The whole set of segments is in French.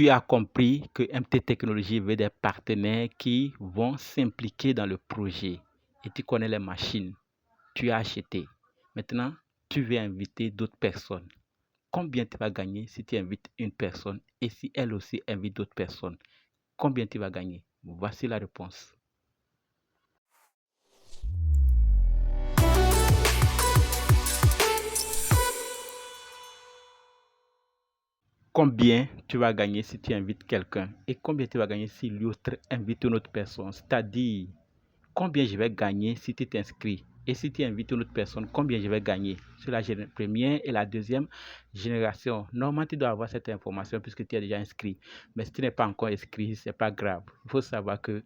tu as compris que MT Technologies veut des partenaires qui vont s'impliquer dans le projet. Et tu connais les machines. Tu as acheté. Maintenant, tu veux inviter d'autres personnes. Combien tu vas gagner si tu invites une personne et si elle aussi invite d'autres personnes? Combien tu vas gagner? Voici la réponse. Combien tu vas gagner si tu invites quelqu'un et combien tu vas gagner si l'autre invite une autre personne? C'est-à-dire, combien je vais gagner si tu t'inscris et si tu invites une autre personne, combien je vais gagner sur la première et la deuxième génération. Normalement, tu dois avoir cette information puisque tu es déjà inscrit. Mais si tu n'es pas encore inscrit, ce n'est pas grave. Il faut savoir que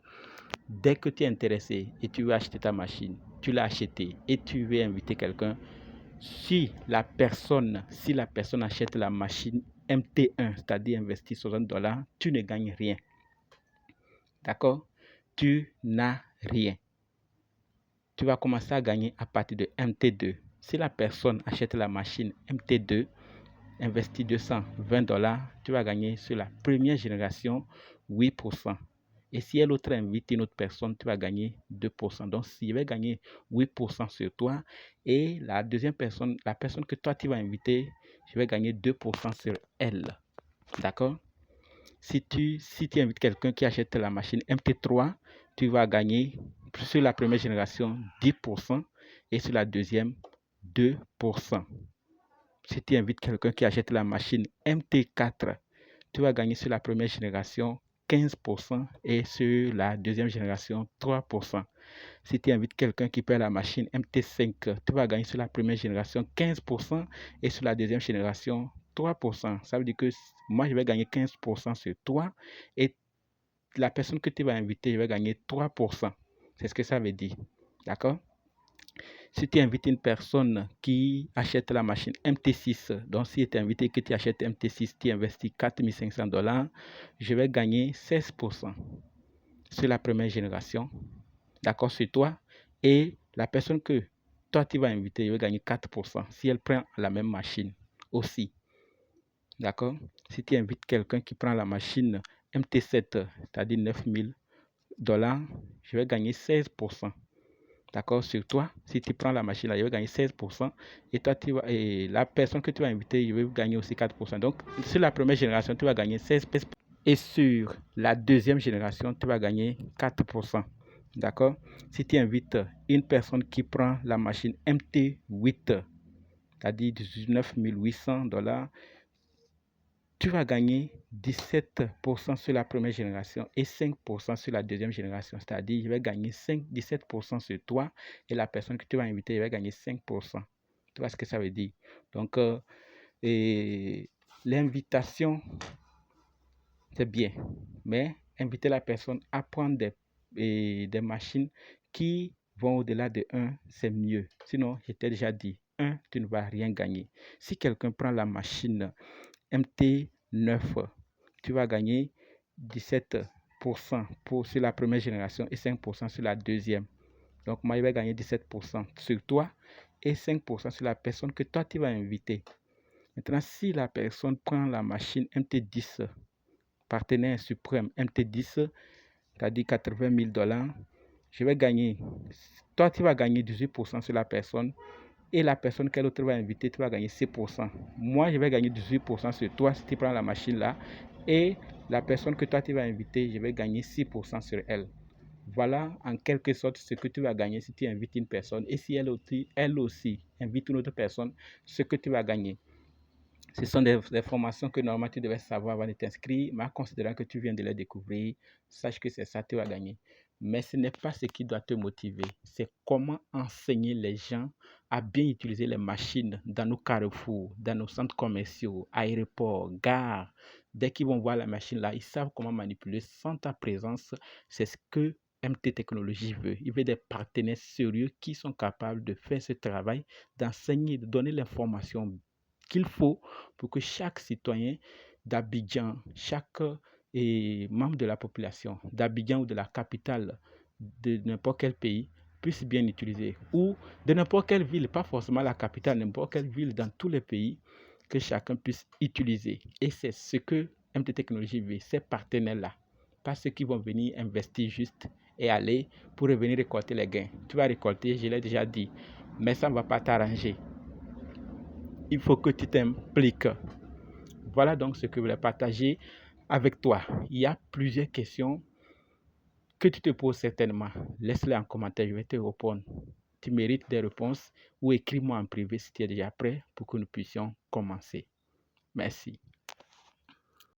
dès que tu es intéressé et tu veux acheter ta machine, tu l'as acheté et tu veux inviter quelqu'un, si la personne achète la machine MT1, c'est-à-dire investit $60, tu ne gagnes rien. D'accord? Tu n'as rien. Tu vas commencer à gagner à partir de MT2. Si la personne achète la machine MT2, investit $220, tu vas gagner sur la première génération 8%. Et si elle autre invite une autre personne, tu vas gagner 2%. Donc, si je vais gagner 8% sur toi et la deuxième personne, la personne que toi tu vas inviter, je vais gagner 2% sur elle. D'accord? Si tu invites quelqu'un qui achète la machine MT3, tu vas gagner sur la première génération 10% et sur la deuxième 2%. Si tu invites quelqu'un qui achète la machine MT4, tu vas gagner sur la première génération 15% et sur la deuxième génération 3%. Si tu invites quelqu'un qui paie la machine MT5, tu vas gagner sur la première génération 15% et sur la deuxième génération 3%. Ça veut dire que moi, je vais gagner 15% sur toi et la personne que tu vas inviter, je vais gagner 3%. C'est ce que ça veut dire. D'accord? Si tu invites une personne qui achète la machine MT6, donc si tu es invité que tu achètes MT6, tu investis $4 500, je vais gagner 16% sur la première génération. D'accord, sur toi. Et la personne que toi tu vas inviter, je vais gagner 4% si elle prend la même machine aussi. D'accord? Si tu invites quelqu'un qui prend la machine MT7, c'est-à-dire $9000, je vais gagner 16%. D'accord, sur toi, si tu prends la machine là, je vais gagner 16%. Et toi, et la personne que tu vas inviter, je vais gagner aussi 4%. Donc, sur la première génération, tu vas gagner 16%. Et sur la deuxième génération, tu vas gagner 4%. D'accord? Si tu invites une personne qui prend la machine MT8, c'est-à-dire $19 800, tu vas gagner 17% sur la première génération et 5% sur la deuxième génération. C'est-à-dire, je vais gagner 17% sur toi et la personne que tu vas inviter, je vais gagner 5%. Tu vois ce que ça veut dire? Donc, l'invitation, c'est bien. Mais inviter la personne à prendre des machines qui vont au-delà de 1, c'est mieux. Sinon, je t'ai déjà dit, 1, tu ne vas rien gagner. Si quelqu'un prend la machine MT9, tu vas gagner 17% sur la première génération et 5% sur la deuxième. Donc, moi, je vais gagner 17% sur toi et 5% sur la personne que toi, tu vas inviter. Maintenant, si la personne prend la machine MT10, partenaire suprême MT10, c'est-à-dire $80 000, je vais gagner. Toi, tu vas gagner 18% sur la personne et la personne qu'elle autre va inviter, tu vas gagner 6%. Moi, je vais gagner 18% sur toi si tu prends la machine là. Et la personne que toi, tu vas inviter, je vais gagner 6% sur elle. Voilà en quelque sorte ce que tu vas gagner si tu invites une personne. Et si elle aussi invite une autre personne, ce que tu vas gagner. Ce sont des formations que normalement tu devais savoir avant de t'inscrire, mais en considérant que tu viens de les découvrir, sache que c'est ça que tu vas gagner. Mais ce n'est pas ce qui doit te motiver, c'est comment enseigner les gens à bien utiliser les machines dans nos carrefours, dans nos centres commerciaux, aéroports, gares. Dès qu'ils vont voir la machine là, ils savent comment manipuler sans ta présence. C'est ce que MT Technologies veut. Il veut des partenaires sérieux qui sont capables de faire ce travail, d'enseigner, de donner l'information qu'il faut pour que chaque citoyen d'Abidjan, chaque membre de la population d'Abidjan ou de la capitale de n'importe quel pays puisse bien utiliser, ou de n'importe quelle ville, pas forcément la capitale, n'importe quelle ville dans tous les pays, que chacun puisse utiliser. Et c'est ce que MT Technologie V, ces partenaires-là, pas ceux qui vont venir investir juste et aller pour revenir récolter les gains. Tu vas récolter, je l'ai déjà dit, mais ça ne va pas t'arranger. Il faut que tu t'impliques. Voilà donc ce que je voulais partager avec toi. Il y a plusieurs questions que tu te poses certainement. Laisse-les en commentaire, je vais te répondre. Tu mérites des réponses ou écris-moi en privé si tu es déjà prêt pour que nous puissions commencer. Merci.